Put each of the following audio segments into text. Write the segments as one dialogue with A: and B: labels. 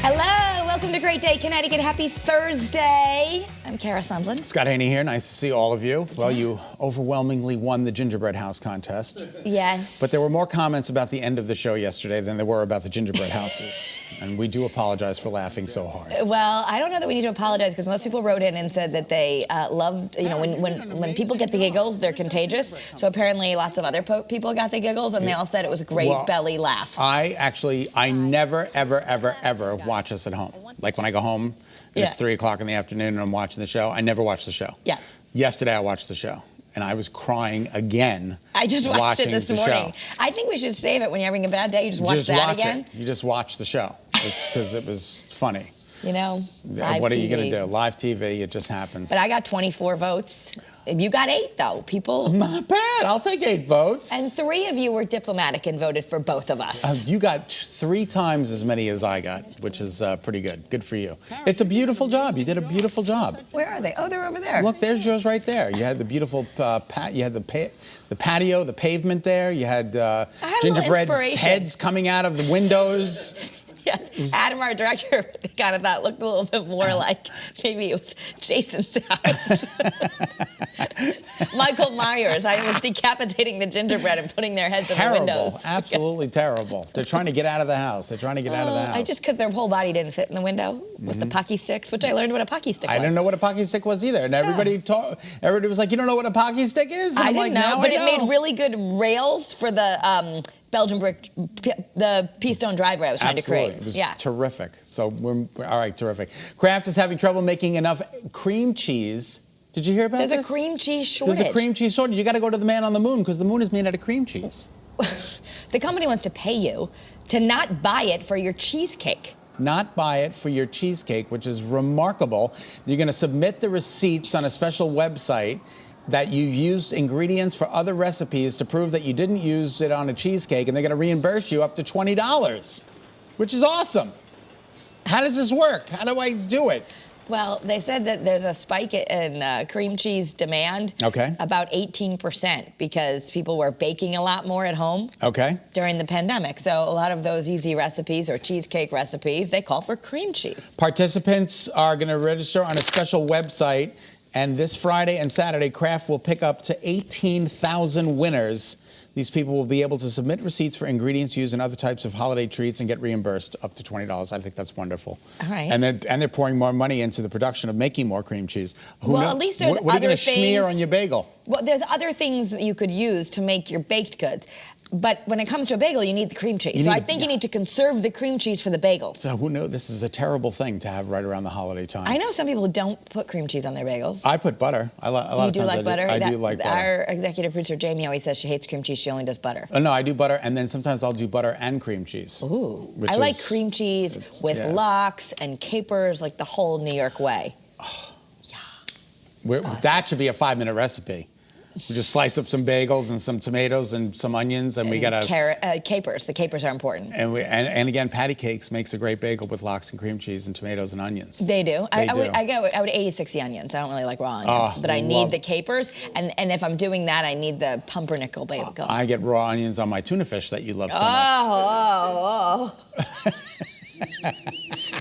A: Hello, welcome to Great Day, Connecticut. Happy Thursday. I'm Kara Sundlin.
B: Scott Haney here. Nice to see all of you. Well, you overwhelmingly won the Gingerbread House contest.
A: Yes.
B: But there were more comments about the end of the show yesterday than there were about the gingerbread houses. And we do apologize for laughing so hard.
A: Well, I don't know that we need to apologize because most people wrote in and said that they loved, when people get the giggles, they're contagious. So apparently lots of other people got the giggles and they all said it was a great belly laugh.
B: I never, ever watch this at home. Like when I go home and it's 3 o'clock in the afternoon and I'm watching the show, I never watch the show.
A: Yeah.
B: Yesterday I watched the show. And I was crying again.
A: I just watched it this morning. I think we should save it when you're having a bad day. You just watch that again.
B: You just watch the show. It's because it was funny.
A: You know, live
B: what are
A: TV.
B: you going to do? Live TV, it just happens.
A: But I got 24 votes. You got 8, though. People.
B: Not bad. I'll take 8 votes.
A: And 3 of you were diplomatic and voted for both of us.
B: You got 3 times as many as I got, which is pretty good. Good for you. It's a beautiful job. You did a beautiful job.
A: Where are they? Oh, they're over there.
B: Look, there's yours right there. You had the beautiful you had the patio, the pavement there. You had gingerbread's heads coming out of the windows.
A: Yes. Adam, our director, kind of thought looked a little bit more like maybe it was Jason's house. Michael Myers. I was decapitating the gingerbread and putting their heads in the windows.
B: Absolutely terrible. They're trying to get out of the house. They're trying to get out of the house.
A: Just because their whole body didn't fit in the window with the pocky sticks, which I learned what a pocky stick was.
B: I didn't know what a pocky stick was either. And everybody was like, you don't know what a pocky stick is? And
A: I
B: I'm
A: didn't
B: like,
A: know,
B: now
A: but
B: I know.
A: it made really good rails for the Belgian brick, the pea stone driveway I was trying to create.
B: It was terrific. So we're all right, terrific. Kraft is having trouble making enough cream cheese. Did you hear about this?
A: There's a cream cheese shortage.
B: There's a cream cheese shortage. You got to go to the man on the moon because the moon is made out of cream cheese.
A: The company wants to pay you to not buy it for your cheesecake.
B: Not buy it for your cheesecake, which is remarkable. You're going to submit the receipts on a special website that you've used ingredients for other recipes to prove that you didn't use it on a cheesecake, and they're going to reimburse you up to $20, which is awesome. How does this work? How do I do it?
A: Well, they said that there's a spike in cream cheese demand.
B: Okay.
A: About 18% because people were baking a lot more at home.
B: Okay.
A: During the pandemic. So a lot of those easy recipes or cheesecake recipes, they call for cream cheese.
B: Participants are going to register on a special website, and this Friday and Saturday, Kraft will pick up to 18,000 winners. These people will be able to submit receipts for ingredients used in other types of holiday treats and get reimbursed up to $20. I think that's wonderful.
A: All right.
B: And they're pouring more money into the production of making more cream cheese.
A: At least there's
B: what are you going to smear on your bagel?
A: Well, there's other things that you could use to make your baked goods. But when it comes to a bagel, you need the cream cheese. So I think you need to conserve the cream cheese for the bagels.
B: So who knows? This is a terrible thing to have right around the holiday time.
A: I know some people don't put cream cheese on their bagels.
B: I put butter. A lot of times
A: like butter?
B: I do like butter.
A: Our executive producer, Jamie, always says she hates cream cheese. She only does butter.
B: No, I do butter, and then sometimes I'll do butter and cream cheese.
A: Ooh. I like cream cheese with lox and capers, like the whole New York way.
B: Oh. Yeah. Awesome. That should be a 5-minute recipe. We just slice up some bagels and some tomatoes and some onions, and we got
A: capers. The capers are important.
B: And again, patty cakes makes a great bagel with lox and cream cheese and tomatoes and onions.
A: They do. I would 80-60 onions. I don't really like raw onions, but I need the capers. And if I'm doing that, I need the pumpernickel bagel.
B: I get raw onions on my tuna fish that you love so much.
A: Oh.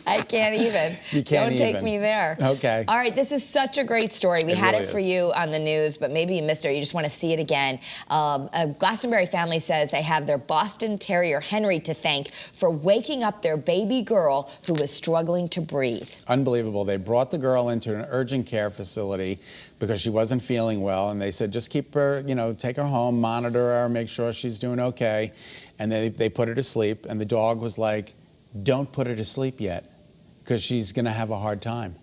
A: I can't even.
B: You can't
A: Don't take me there.
B: Okay.
A: All right, this is such a great story. We had it for you on the news, but maybe you missed it or you just want to see it again. A Glastonbury family says they have their Boston Terrier Henry to thank for waking up their baby girl who was struggling to breathe.
B: Unbelievable. They brought the girl into an urgent care facility because she wasn't feeling well, and they said, just keep her, take her home, monitor her, make sure she's doing okay. And they put her to sleep, and the dog was like, don't put her to sleep yet, because she's going to have a hard time.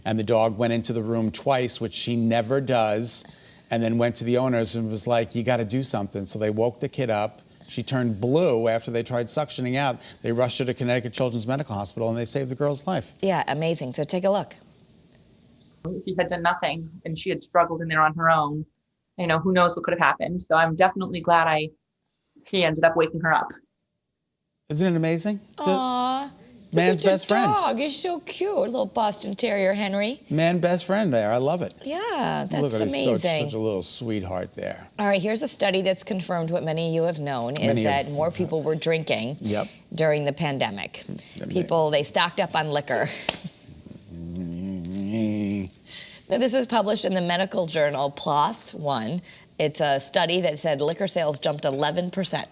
B: And the dog went into the room twice, which she never does, and then went to the owners and was like, you got to do something. So they woke the kid up. She turned blue after they tried suctioning out. They rushed her to Connecticut Children's Medical Hospital, and they saved the girl's life.
A: Yeah, amazing. So take a look.
C: She had done nothing, and she had struggled in there on her own. Who knows what could have happened. So I'm definitely glad he ended up waking her up.
B: Isn't it amazing?
A: Aww.
B: man's
A: Look at
B: best
A: the
B: friend.
A: dog. He's so cute. Little Boston Terrier Henry.
B: Man best friend there. I love it.
A: Yeah, that's
B: Look at
A: amazing.
B: such a little sweetheart there.
A: All right, here's a study that's confirmed what many of you have known, is
B: Many
A: that
B: have-
A: more people were drinking
B: Yep.
A: during the pandemic. People, they stocked up on liquor. Now, this was published in the medical journal PLOS One. It's a study that said liquor sales jumped 11%.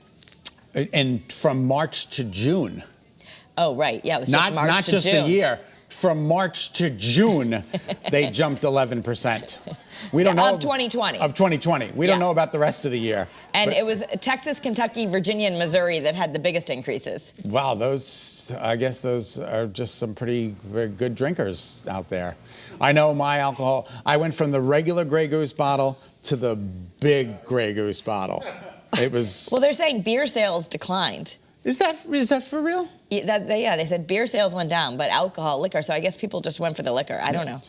B: And from March to June.
A: Oh, right. Yeah, it was just March
B: Not
A: to
B: just
A: June.
B: the year. From March to June, they jumped 11%. We don't know
A: Of 2020.
B: Of 2020. We don't
A: Yeah.
B: know about the rest of the year.
A: And
B: But-
A: it was Texas, Kentucky, Virginia, and Missouri that had the biggest increases.
B: Wow, I guess those are just some pretty very good drinkers out there. I know my alcohol, I went from the regular Grey Goose bottle to the big Grey Goose bottle. It was,
A: Well, they're saying beer sales declined.
B: is that for real?
A: Yeah, they said beer sales went down, but liquor. So I guess people just went for the liquor. I don't know.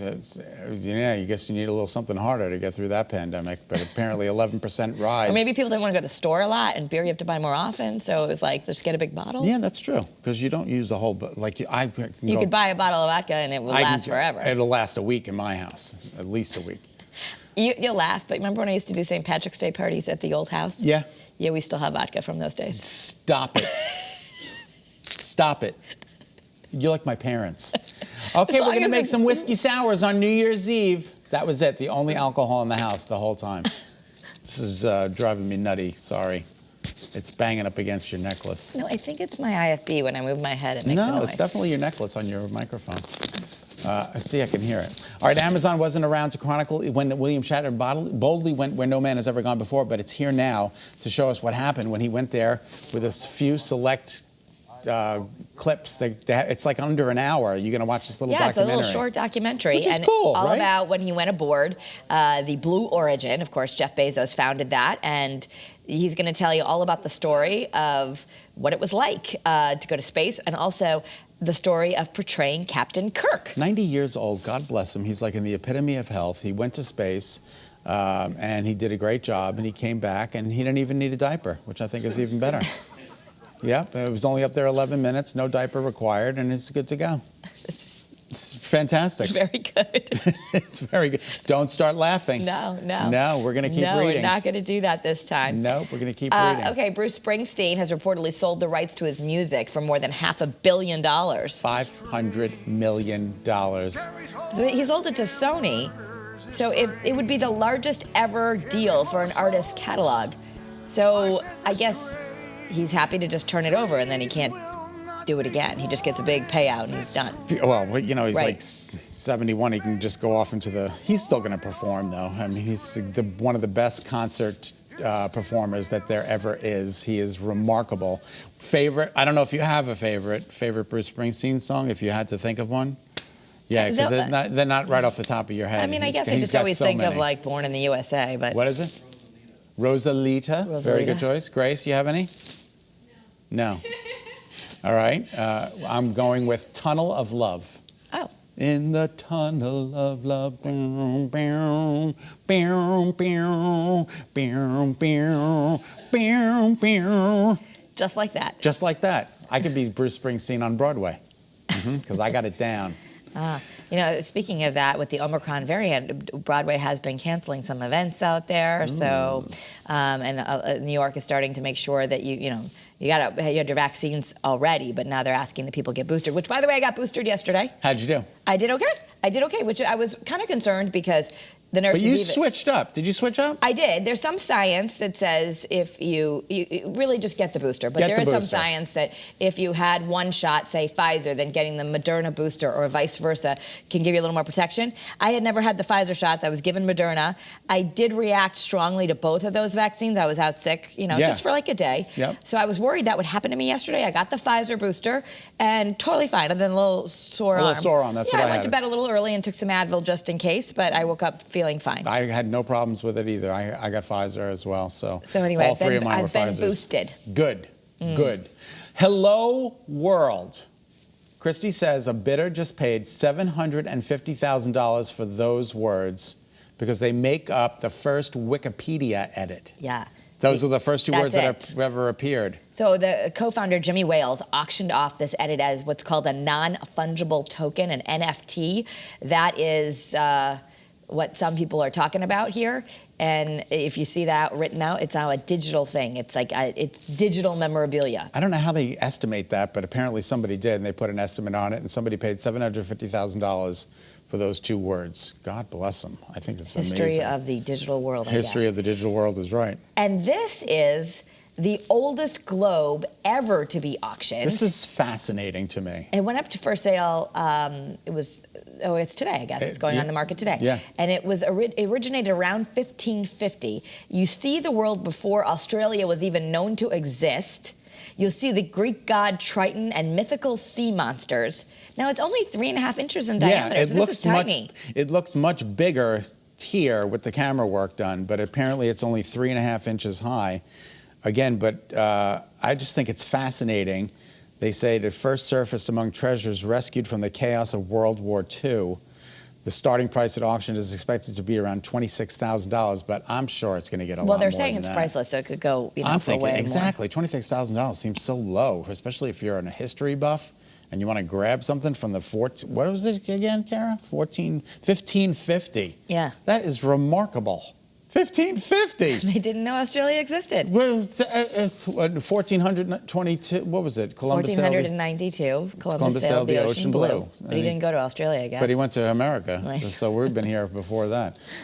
B: Yeah, I guess you need a little something harder to get through that pandemic, but apparently 11% rise.
A: Or maybe people didn't want to go to the store a lot, and beer you have to buy more often. So it was like, just get a big bottle.
B: Yeah, that's true, because you don't use the whole, like
A: You could buy a bottle of vodka and it would last forever.
B: It'll last a week in my house, at least a week.
A: You'll laugh, but remember when I used to do St. Patrick's Day parties at the old house?
B: Yeah.
A: Yeah, we still have vodka from those days.
B: Stop it. Stop it. You're like my parents. Okay, we're
A: long
B: going to
A: as
B: make
A: it's-
B: some whiskey sours on New Year's Eve. That was it. The only alcohol in the house the whole time. This is driving me nutty. Sorry. It's banging up against your necklace.
A: No, I think it's my IFB. When I move my head, it makes a
B: No,
A: noise.
B: it's definitely your necklace on your microphone. See, I can hear it. All right, Amazon wasn't around to chronicle when William Shatner boldly went where no man has ever gone before, but it's here now to show us what happened when he went there with a few select clips. It's like under an hour. You're going to watch this little
A: Yeah, it's a
B: documentary.
A: little short documentary.
B: Which is
A: and
B: cool,
A: all
B: right?
A: about when he went aboard the Blue Origin. Of course, Jeff Bezos founded that. And he's going to tell you all about the story of what it was like to go to space, and also the story of portraying Captain Kirk.
B: 90 years old, God bless him. He's like in the epitome of health. He went to space, and he did a great job, and he came back, and he didn't even need a diaper, which I think is even better. Yep, it was only up there 11 minutes, no diaper required, and it's good to go. It's fantastic.
A: Very good.
B: It's very good. Don't start laughing.
A: No.
B: No, we're going to keep
A: No,
B: reading.
A: we're not going to do that this time.
B: No, we're going to keep reading.
A: Okay, Bruce Springsteen has reportedly sold the rights to his music for more than $500 million.
B: $500 million.
A: He sold it to Sony, so it would be the largest ever deal for an artist's catalog. So I guess he's happy to just turn it over, and then he can't do it again. He just gets a big payout and he's done.
B: Well, you know, he's
A: Right.
B: like 71. He can just go off into the. He's still going to perform, though. I mean, he's one of the best concert performers that there ever is. He is remarkable. Favorite? I don't know if you have a favorite Bruce Springsteen song. If you had to think of one. Yeah, because they're not right off the top of your head.
A: I mean, I guess I
B: He's
A: just
B: got
A: always
B: so
A: think of
B: many.
A: like Born in the USA, but
B: What is it? Rosalita. Very good
A: Rosalita.
B: choice. Grace, you have any? No. All right. I'm going with Tunnel of Love.
A: oh,
B: In the tunnel of love, boom, boom, boom, boom, boom, boom, boom, boom.
A: just like that.
B: Just like that. I could be Bruce Springsteen on Broadway, because I got it down.
A: You know, speaking of that, with the Omicron variant, Broadway has been canceling some events out there. So, and New York is starting to make sure that you had your vaccines already, but now they're asking that people get boosted. Which, by the way, I got boosted yesterday.
B: How'd you do?
A: I did okay. Which I was kind of concerned because the nurses.
B: But you switched up. Did you switch up?
A: I did. There's some science that says if you really just get the booster, but there is some science that if you had one shot, say Pfizer, then getting the Moderna booster or vice versa can give you a little more protection. I had never had the Pfizer shots. I was given Moderna. I did react strongly to both of those vaccines. I was out sick, just for like a day.
B: Yep.
A: So I was worried that would happen to me yesterday. I got the Pfizer booster and totally fine. Other than a little sore arm.
B: A little sore arm, that's what I
A: I went to
B: had.
A: bed a little early and took some Advil just in case, but I woke up feeling fine.
B: I had no problems with it either. I got Pfizer as well. So
A: anyway,
B: all three of mine were
A: I've been
B: Pfizers.
A: boosted.
B: Good. Good. Hello, world. Christy says a bidder just paid $750,000 for those words because they make up the first Wikipedia edit.
A: Yeah.
B: Those are the first two
A: That's
B: words
A: it.
B: that have ever appeared.
A: So the co-founder, Jimmy Wales, auctioned off this edit as what's called a non-fungible token, an NFT. That is what some people are talking about here. And if you see that written out, it's now a digital thing. It's like it's digital memorabilia.
B: I don't know how they estimate that, but apparently somebody did, and they put an estimate on it, and somebody paid $750,000 for those two words. God bless them. I think it's amazing.
A: History of the digital world, I
B: History
A: guess.
B: of the digital world is right.
A: And this is the oldest globe ever to be auctioned.
B: This is fascinating to me.
A: It went up for sale. It's today, I guess. It's going on the market today.
B: Yeah.
A: And it was originated around 1550. You see the world before Australia was even known to exist. You'll see the Greek god Triton and mythical sea monsters. Now it's only 3.5 inches in diameter.
B: Yeah,
A: so this is tiny.
B: it looks much bigger here with the camera work done, but apparently it's only 3.5 inches high. Again, but I just think it's fascinating. They say it first surfaced among treasures rescued from the chaos of World War II. The starting price at auction is expected to be around $26,000, but I'm sure it's going to get a lot more.
A: Well, they're saying
B: than
A: it's
B: that.
A: priceless, so it could go,
B: I'm
A: for
B: thinking
A: way
B: exactly $26,000 seems so low, especially if you're a history buff and you want to grab something from the what was it again, Kara? 1550.
A: Yeah.
B: That is remarkable. 1550.
A: They didn't know Australia existed.
B: Well, 1422. What was it? Columbus sailed
A: 1492. Columbus sailed the ocean blue. But he didn't go to Australia, I guess.
B: But he went to America.
A: Right.
B: So we've been here before that.